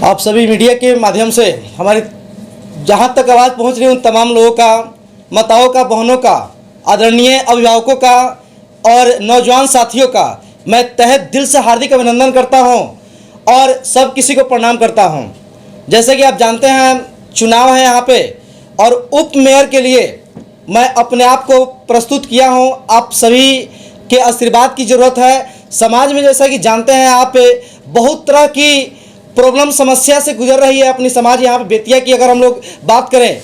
आप सभी मीडिया के माध्यम से हमारी जहाँ तक आवाज़ पहुँच रही है उन तमाम लोगों का, माताओं का, बहनों का, आदरणीय अभिभावकों का और नौजवान साथियों का मैं तहे दिल से हार्दिक अभिनंदन करता हूँ और सब किसी को प्रणाम करता हूँ। जैसे कि आप जानते हैं चुनाव है यहाँ पे और उप मेयर के लिए मैं अपने आप को प्रस्तुत किया हूँ। आप सभी के आशीर्वाद की ज़रूरत है। समाज में जैसा कि जानते हैं आप बहुत तरह की प्रॉब्लम समस्या से गुजर रही है अपनी समाज। यहाँ पे बेतिया की अगर हम लोग बात करें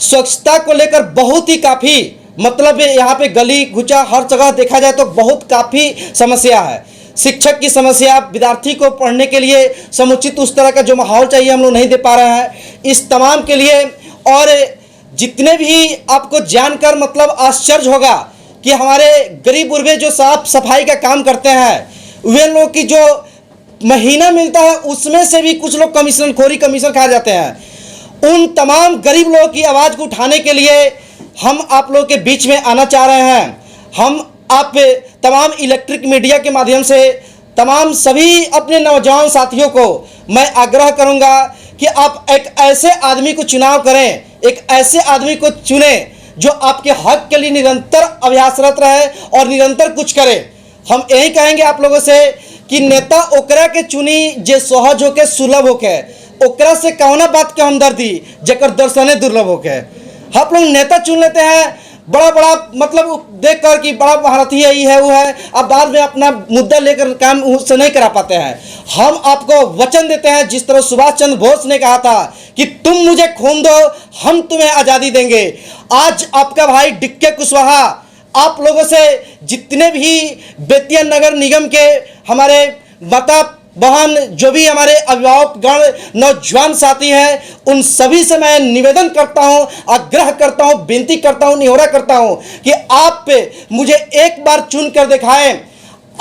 स्वच्छता को लेकर बहुत ही काफ़ी मतलब यहाँ पे गली गुचा हर जगह देखा जाए तो बहुत काफ़ी समस्या है। शिक्षक की समस्या, विद्यार्थी को पढ़ने के लिए समुचित उस तरह का जो माहौल चाहिए हम लोग नहीं दे पा रहे हैं। इस तमाम के लिए और जितने भी आपको जानकर मतलब आश्चर्य होगा कि हमारे गरीब गुरबे जो साफ सफाई का काम करते हैं वे लोग की जो महीना मिलता है उसमें से भी कुछ लोग कमीशन खा जाते हैं। उन तमाम गरीब लोगों की आवाज़ को उठाने के लिए हम आप लोगों के बीच में आना चाह रहे हैं। हम आप तमाम इलेक्ट्रिक मीडिया के माध्यम से तमाम सभी अपने नौजवान साथियों को मैं आग्रह करूंगा कि आप एक ऐसे आदमी को चुनाव करें, एक ऐसे आदमी को चुनें जो आपके हक के लिए निरंतर अभ्यासरत रहे और निरंतर कुछ करे। हम यही कहेंगे आप लोगों से कि नेता ओकरा के चुनी जे सहज होके सुलभ होके, ओकरा से कौना बात के हमदर्दी जेकर दर्शने दुर्लभ होके। आप लोग नेता चुन लेते हैं बड़ा बड़ा मतलब देख कर कि बड़ा महारथी है, ये है वो है, अब बाद में अपना मुद्दा लेकर काम उससे नहीं करा पाते हैं। हम आपको वचन देते हैं जिस तरह सुभाष चंद्र बोस ने कहा था कि तुम मुझे खून दो हम तुम्हें आज़ादी देंगे। आज आपका भाई डीके कुशवाहा आप लोगों से जितने भी बेतिया नगर निगम के हमारे माता बहन जो भी हमारे अभिभावक गण नौजवान साथी हैं उन सभी से मैं निवेदन करता हूं, आग्रह करता हूं, विनती करता हूं, निहोरा करता हूं कि आप मुझे एक बार चुन कर दिखाएं।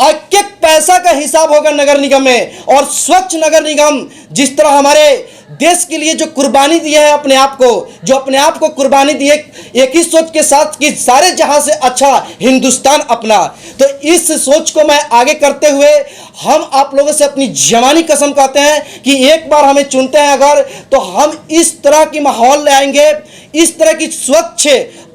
एक एक पैसा का हिसाब होगा नगर निगम में और स्वच्छ नगर निगम जिस तरह हमारे देश के लिए जो कुर्बानी दी है अपने आप को, जो अपने आप को कुर्बानी दी है एक ही सोच के साथ कि सारे जहां से अच्छा हिंदुस्तान अपना। तो इस सोच को मैं आगे करते हुए हम आप लोगों से अपनी जवानी कसम कहते हैं कि एक बार हमें चुनते हैं अगर तो हम इस तरह की माहौल ले आएंगे, इस तरह की स्वच्छ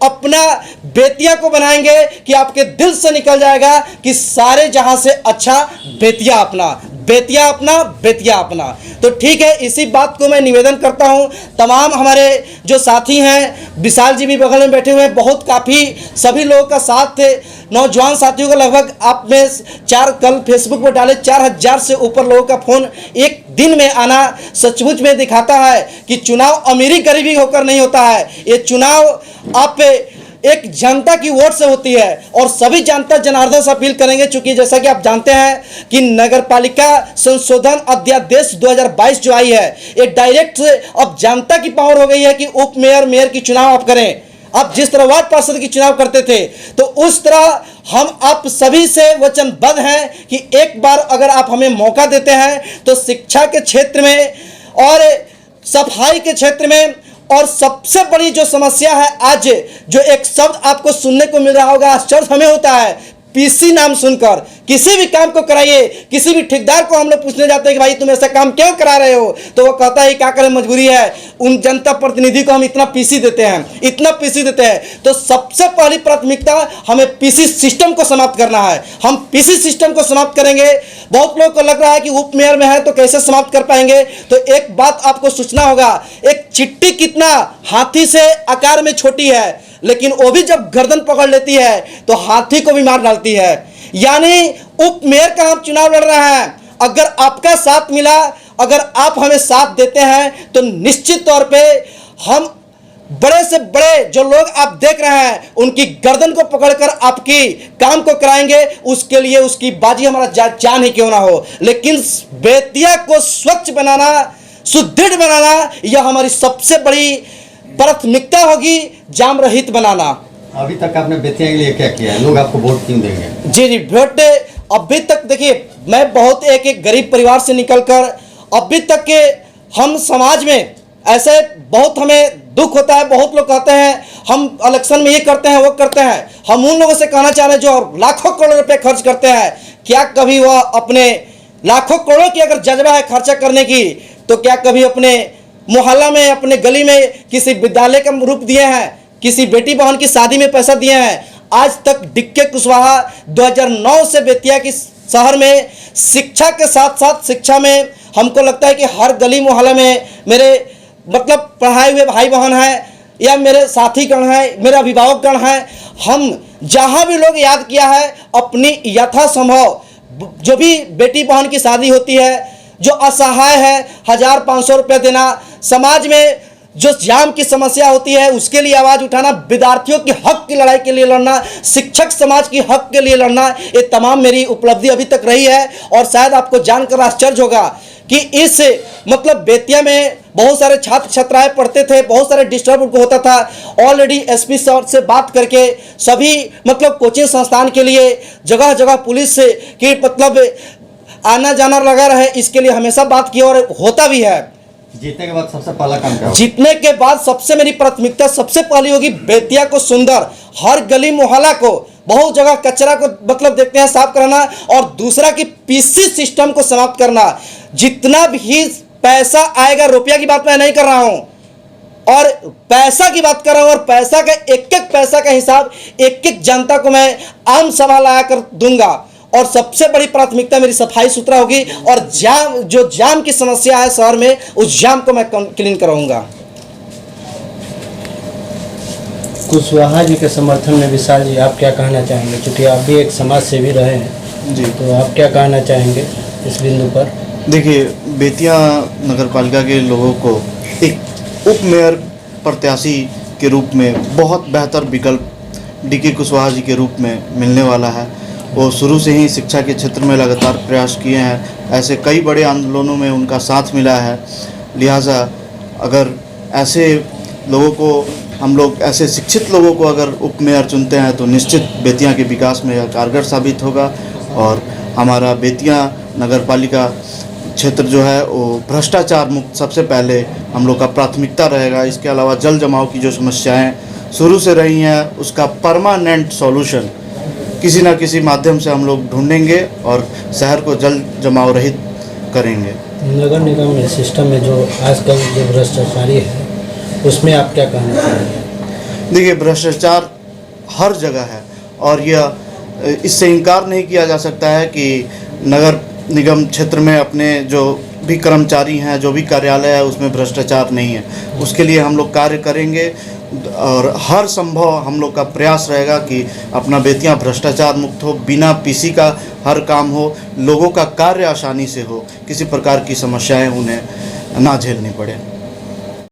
अपना बेतिया को बनाएंगे कि आपके दिल से निकल जाएगा कि सारे जहां से अच्छा बेतिया अपना, बेतिया अपना, बेतिया अपना। तो ठीक है, इसी बात को मैं निवेदन करता हूं तमाम हमारे जो साथी हैं, विशाल जी भी बगल में बैठे हुए हैं, बहुत काफ़ी सभी लोगों का साथ थे। नौजवान साथियों का लगभग आप में कल फेसबुक पर डाले 4000 से ऊपर लोगों का फ़ोन एक दिन में आना सचमुच में दिखाता है कि चुनाव अमीरी गरीबी होकर नहीं होता है। ये चुनाव आप एक जनता की वोट से होती है और सभी जनता जनार्दन से अपील करेंगे। चूंकि जैसा कि आप जानते हैं कि नगर पालिका संशोधन अध्यादेश 2022 जो आई है ये डायरेक्ट अब जनता की पावर हो गई है कि उप मेयर मेयर की चुनाव आप करें। आप जिस तरह वार्ड पार्षद की चुनाव करते थे तो उस तरह हम आप सभी से वचनबद्ध हैं कि एक बार अगर आप हमें मौका देते हैं तो शिक्षा के क्षेत्र में और सफाई के क्षेत्र में और सबसे बड़ी जो समस्या है आज जो एक शब्द आपको सुनने को मिल रहा होगा, आश्चर्य हमें होता है, पीसी नाम सुनकर किसी भी काम को कराइए, किसी भी ठेकेदार को हम लोग पूछने जाते हैं कि भाई तुम ऐसा काम क्यों करा रहे हो तो वो कहता है क्या करें मजबूरी है। उन जनता प्रतिनिधि को हम इतना पीसी देते हैं, इतना पीसी देते हैं। तो सबसे पहली प्राथमिकता हमें पीसी सिस्टम को समाप्त करना है। हम पीसी सिस्टम को समाप्त करेंगे। बहुत लोगों को लग रहा है कि उप मेयर में है तो कैसे समाप्त कर पाएंगे। तो एक बात आपको सोचना होगा, एक चिट्ठी कितना हाथी से आकार में छोटी है लेकिन वो भी जब गर्दन पकड़ लेती है तो हाथी को भी मार डालती है। यानी उप मेयर का हम चुनाव लड़ रहे हैं। अगर आपका साथ मिला, अगर आप हमें साथ देते हैं तो निश्चित तौर पे हम बड़े से बड़े जो लोग आप देख रहे हैं उनकी गर्दन को पकड़कर आपकी काम को कराएंगे। उसके लिए उसकी बाजी हमारा जान ही क्यों ना हो, लेकिन बेतिया को स्वच्छ बनाना, सुदृढ़ बनाना यह हमारी सबसे बड़ी प्राथमिकता होगी। जाम रहित बनाना। अभी तक आपने बेतिया के लिए क्या किया है? लोग आपको वोट क्यों देंगे? जी वोट अभी तक देखिए मैं बहुत एक गरीब परिवार से निकलकर अभी तक के हम समाज में ऐसे बहुत हमें दुख होता है। बहुत लोग कहते हैं हम इलेक्शन में ये करते हैं वो करते हैं। हम उन लोगों से कहना चाह रहे हैं जो लाखों करोड़ रुपए खर्च करते हैं, क्या कभी वह अपने लाखों करोड़ों की अगर जज्बा है खर्चा करने की तो क्या कभी अपने मोहल्ला में, अपने गली में किसी विद्यालय का रूप दिए हैं, किसी बेटी बहन की शादी में पैसा दिए हैं? आज तक डीके कुशवाहा 2009 से बेतिया की शहर में शिक्षा के साथ साथ शिक्षा में हमको लगता है कि हर गली मोहल्ला में मेरे मतलब पढ़ाए हुए भाई बहन हैं या मेरे साथीगण हैं, मेरे अभिभावकगण हैं, हम जहाँ भी लोग याद किया है अपनी यथासंभव जो भी बेटी बहन की शादी होती है, जो असहाय है, 1,000-500 रुपये देना, समाज में जो जाम की समस्या होती है उसके लिए आवाज़ उठाना, विद्यार्थियों की हक की लड़ाई के लिए लड़ना, शिक्षक समाज की हक के लिए लड़ना, ये तमाम मेरी उपलब्धि अभी तक रही है। और शायद आपको जानकर आश्चर्य होगा कि इस मतलब बेतिया में बहुत सारे छात्र छात्राएं पढ़ते थे, बहुत सारे डिस्टर्ब उनको होता था। ऑलरेडी एसपी सर से बात करके सभी मतलब कोचिंग संस्थान के लिए जगह जगह पुलिस से कि मतलब आना जाना लगा रहे, इसके लिए हमेशा बात की और होता भी है। जीतने के बाद सबसे पहला काम क्या होगा? जीतने के बाद सबसे मेरी प्राथमिकता सबसे पहली होगी बेतिया को सुंदर, हर गली मोहल्ला को, बहुत जगह कचरा को मतलब देखते हैं साफ कराना, और दूसरा कि पीसी सिस्टम को समाप्त करना। जितना भी पैसा आएगा, रुपया की बात मैं नहीं कर रहा हूं, और पैसा की बात कर रहा हूं, और पैसा का एक एक पैसा का हिसाब एक एक जनता को मैं आम सभा ला कर दूंगा। और सबसे बड़ी प्राथमिकता मेरी सफाई सुथरा होगी, और जाम की समस्या है शहर में, उस जाम को मैं क्लीन कराऊंगा। कुशवाहा जी के समर्थन में विशाल जी आप क्या कहना चाहेंगे, क्योंकि आप भी एक समाज सेवी रहे हैं जी, तो आप क्या कहना चाहेंगे इस बिंदु पर? देखिए, बेतिया नगर पालिका के लोगों को एक उप मेयर प्रत्याशी के रूप में बहुत बेहतर विकल्प डीके कुशवाहा जी के रूप में मिलने वाला है। वो शुरू से ही शिक्षा के क्षेत्र में लगातार प्रयास किए हैं, ऐसे कई बड़े आंदोलनों में उनका साथ मिला है। लिहाजा अगर ऐसे लोगों को हम लोग, ऐसे शिक्षित लोगों को अगर उप मेयर चुनते हैं तो निश्चित बेतिया के विकास में यह कारगर साबित होगा। और हमारा बेतिया नगर पालिका क्षेत्र जो है वो भ्रष्टाचार मुक्त सबसे पहले हम लोग का प्राथमिकता रहेगा। इसके अलावा जल जमाव की जो समस्याएं शुरू से रही हैं उसका परमानेंट सॉल्यूशन किसी न किसी माध्यम से हम लोग ढूंढेंगे और शहर को जल जमाव रहित करेंगे। नगर निगम में सिस्टम में जो आजकल जो भ्रष्टाचारी है उसमें आप क्या कहना चाहेंगे? देखिए, भ्रष्टाचार हर जगह है और यह इससे इनकार नहीं किया जा सकता है कि नगर निगम क्षेत्र में अपने जो भी कर्मचारी हैं, जो भी कार्यालय है उसमें भ्रष्टाचार नहीं है। उसके लिए हम लोग कार्य करेंगे और हर संभव हम लोग का प्रयास रहेगा कि अपना बेतिया भ्रष्टाचार मुक्त हो, बिना पीसी का हर काम हो, लोगों का कार्य आसानी से हो, किसी प्रकार की समस्याएं उन्हें ना झेलनी पड़े।